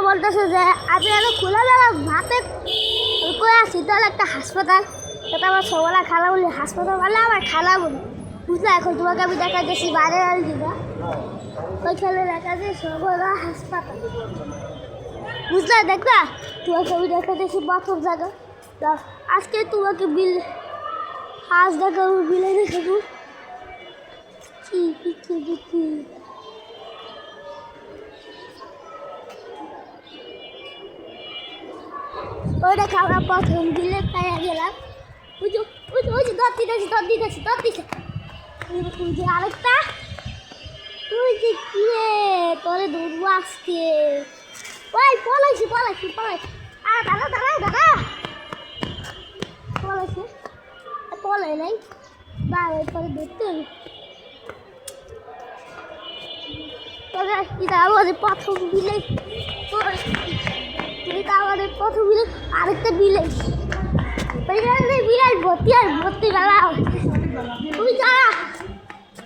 বলতেছে যে আমি এত খোলামেলা ভাতে কয়ে আসছি তাহলে একটা হাসপাতাল, এটা আমার সবাই খালা বলি হাসপাতাল বলে আমার খালা বলি, বুঝলে? এখন তোমাকে আমি দেখা যাচ্ছি বাইরে দিবা ওইখানে দেখা যায় সবলা হাসপাতাল, বুঝলে? দেখবা তোমাকে আমি দেখা যাচ্ছি প্রথম জায়গা। আজকে তোমাকে বিল আজ দেখাবো, বিলে দেখাবো কি ওইটা খাওয়া প্রথম বিলে পাইয়া গেলাম। ওই যে দর দিতেছি আরেকটা তুই যে কি রে তোরে ধরবো আজকে। ওই পলাইছি আর দাদা পলাই নাই বাবা পরে ধরতে হবে। তবে আমাদের প্রথম বিলে আমাদের প্রথম বিলে আরেকটা বিলে বিরাট ভর্তি বেলা তুই দাঁড়া,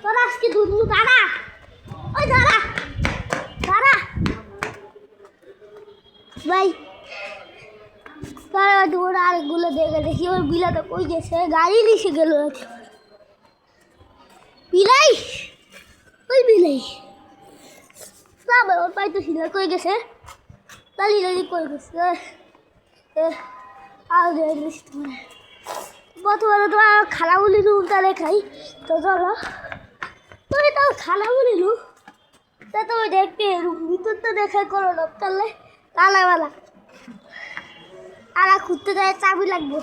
তোর আজকে দুধ দাঁড়া, ওই দাঁড়া ভাই ওরা আরেকগুলো দেখি ওর বিলাটা কই গেছে, গাড়ি নিচে গেল বিলাই, ওই বিলাই বাবা ওর পাইতেছিল কই গেছে, লালি কই গেছে। প্রথমে তোমার খালা বলিলু তা দেখাই তো চলো, তুমি তো খালা বলিলু তা তুমি দেখতে ভিতর তো দেখাই করো না, তাহলে তালাওয়ালা আর খুঁজতে যায় চাবি লাগবো।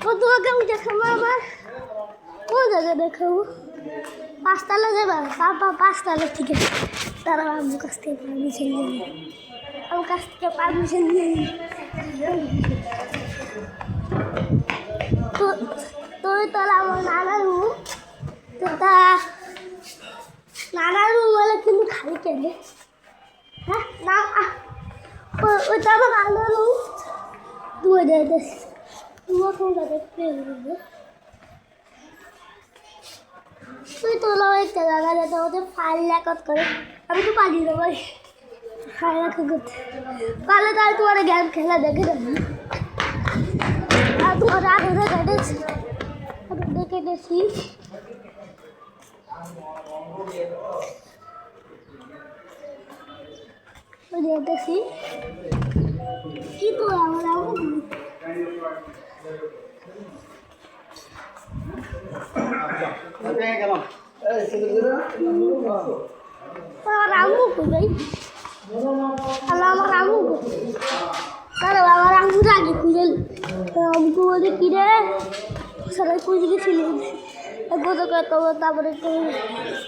তো তোমাকে আমি দেখাবো আমার কোন জায়গায় দেখাবো, পাঁচতলা যাবা পাঁচতলা, ঠিক আছে? তারা আমার কাছ থেকে পারমিশন নিয়ে তুমি তো আমার নানার রুম, তো তা নানার রুম বলে কিন্তু খালি কেনে, হ্যাঁ না ওইটা আমার নানার রুম, তুই তো একটা জায়গা যেতে ওদের ফাইল রেকর্ড করে, আমি তো পারি না ভাই ফাইল রেকর্ড করতে পারলে তাহলে তোমার গেম খেলা দেখে দেবো, আর তোমার আগে দেখে দেখি দেখছি কি তো আমার আম্মু ভাই আমার আম্মু কারো আমার আম্মুর আগে খুঁজে আম্মু বলে কিরে সবাই খুঁজে গেছিলি তারপরে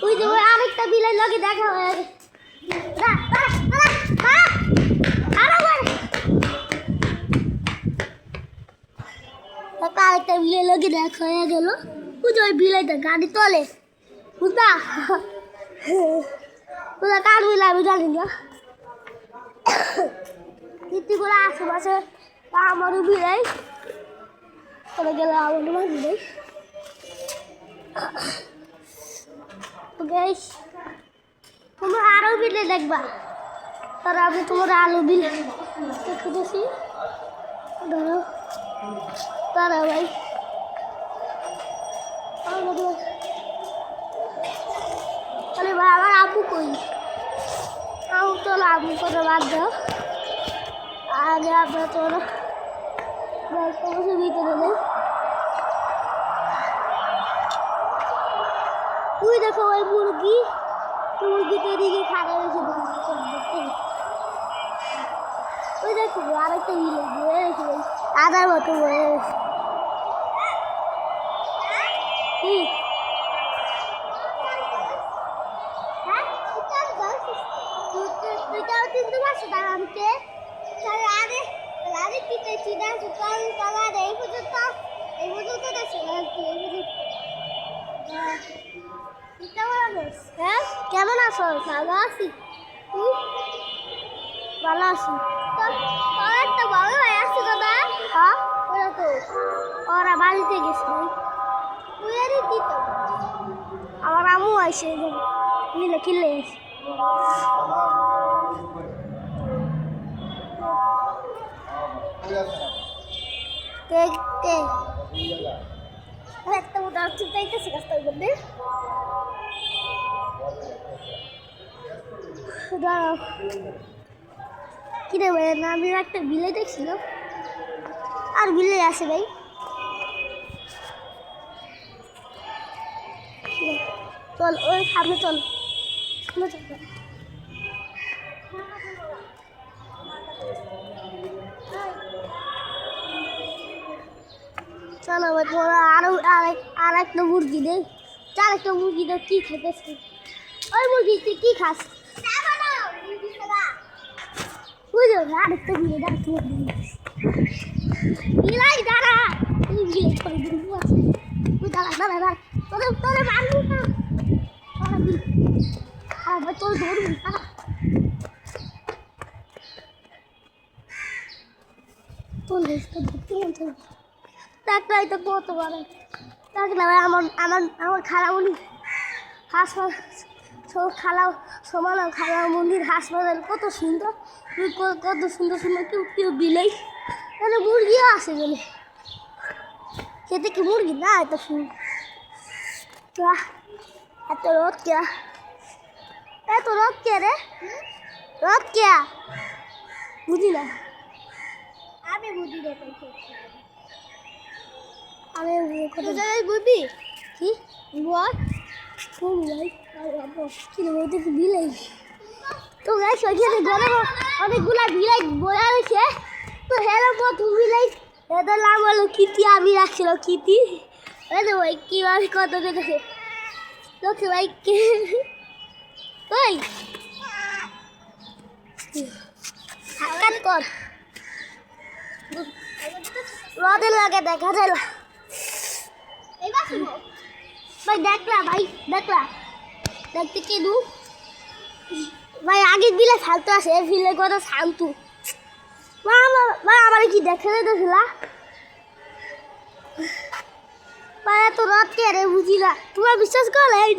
ওই যে ওই আরেকটা বিলের লগে দেখা হয়ে গেছে, আরেকটা বিলের লগে দেখা হয়ে গেল, বুঝো ওই বিলাইটা গাড়ি তোলে, বুঝলা? বুঝলা কার বিলে আমি জানি না, কীর্তিগুলো আশেপাশে আমারও বিলাই ওরা গেলে আমারও মাঝি নেই। তোমরা আরও বিলে দেখবা, তারা আমি তোমার আলু বিল দেখেছি, ধরো তারা ভাই আরে ভাই আমার আপু কই, আমি তো আপু করে বাদ দাও আগে আপনার তোরা ভিতরে নেই। তুই দেখো ওই মুরগিতে দিকে খাওয়া হয়েছে, ওই দেখো আরেকটা ইলে বয়ে রেখে আদার মতো বয়ে গেছে। চিনতে পারছো তার আমাকে আরে কি চিনা তোমার এই পর্যন্ত দেখছো হ্যাঁ কেমন আছো? ভালো আছি, তুই? ভালো আছি। তোর একটা বড় ভাই আছে দাদা, হ্যাঁ ওরা তো ওরা বাড়িতে গেছে ভাই, তুই আরে কি তো আমার আম্মু আসে মিলে কিনলে কে কে একটা মোটা চিন্তাইতেছে রাস্তার মধ্যে দাঁড়াও কি রে ভাই না আমি একটা বিলে দেখছিল আর বিলে আসে ভাই চল ওই সামনে চল সামনে চল চলো ভাই তোরা আর একটা মুরগি দে চার একটা মুরগি দে কি খেতেছি ওই মুরগি তুই কি খাস বুঝলো আরেকটা বিলে দাঁড়া তুই বিলাই দাঁড়া তুই বিলে করে দিবি তুই দাঁড়া দাঁড়া দাঁড়া তোদের তোদের মারবি না আর ভাই তোর ধরবি দাঁড়া তোর ধরতে মন টাকলাই তো কত বড় টাকলা ভাই আমার খালা বলি হাসপাতাল খালা সমান খালা মন্দির হাসপাতাল কত সুন্দর কত সুন্দর সুন্দর কেউ কেউ বিলেই তাহলে মুরগিও আসে বলে খেতে কি মুরগি না এত সুন্দর এত রোদ কে এত রোদ কে রে রোদ কে বুঝি না আমি বুঝি না আমি কত জায়গায় বুঝবি কি বল কি বিলাই তো গাছ ওইখানে গরম অনেকগুলা বিলাই বয়া রয়েছে তো হেলো প্রথম বিলাই এদের নাম হলো কিতি আমি রাখছিল কিতি ওই কীভাবে কত দেখেছে তোকে ভাই কে ওই সাক্ষাৎ কর রোদের লাগে দেখা যায় ভাই দেখলা দেখতে কে দু ভাই আগের বিলে ফালতু আসে বিলে কথা শান্তু ভাই আমার কি দেখে দেখলা ভাই এত রথ কে রে বুঝি না তোমার বিশ্বাস করলে এই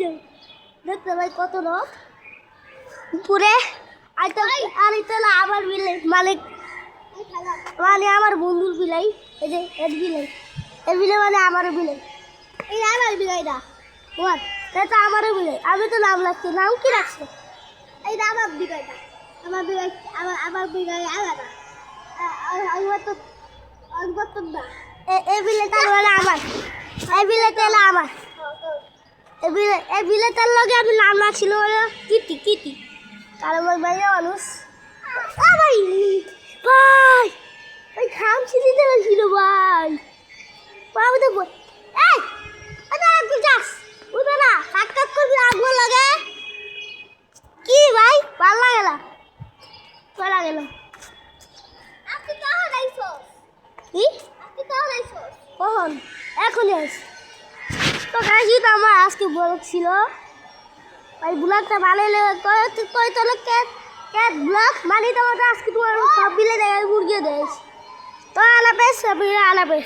দেখতে ভাই কত রথ উপরে আর এটা আমার বিলে মালিক মানে আমার বন্ধুর বিলাই এই যে এর বিলাই মানে আমারও বিলাই এই আমার বিলাইটা তোমার তাই তো আমারও বিলাই আমি তো নাম রাখছি নাম কি রাখছি এইটা আমার বিলাইটা আমার বিলাই আমার বিলাই আলাদা তো না এই বিলাইটা হলো আমার এই বিলাইটা হলো আমার এই বিলাইটার লগে আমি নাম রাখছিল হলো কিতি কারণ আমার ভাইয়া মানুষ ভাই ভাই ওই খাম ছিঁড়ে দিয়েছিল ভাই আমি তো এই তুই যাস বুঝবে না সাক্ষাৎ করবি আগুন লাগে কি ভাই ভালো লাগে না ভালো গেল কি কখন এখনই আস তো কাশি তো আমার আজকে ব্লগ ছিল ভাই ব্লগটা ভালো লেগে কই তোর ক্যাট ব্লগ মানে তোমার আজকে তোমার সব বিলে দেয় মুরগি দেয় তো আলাপেস আলাপেস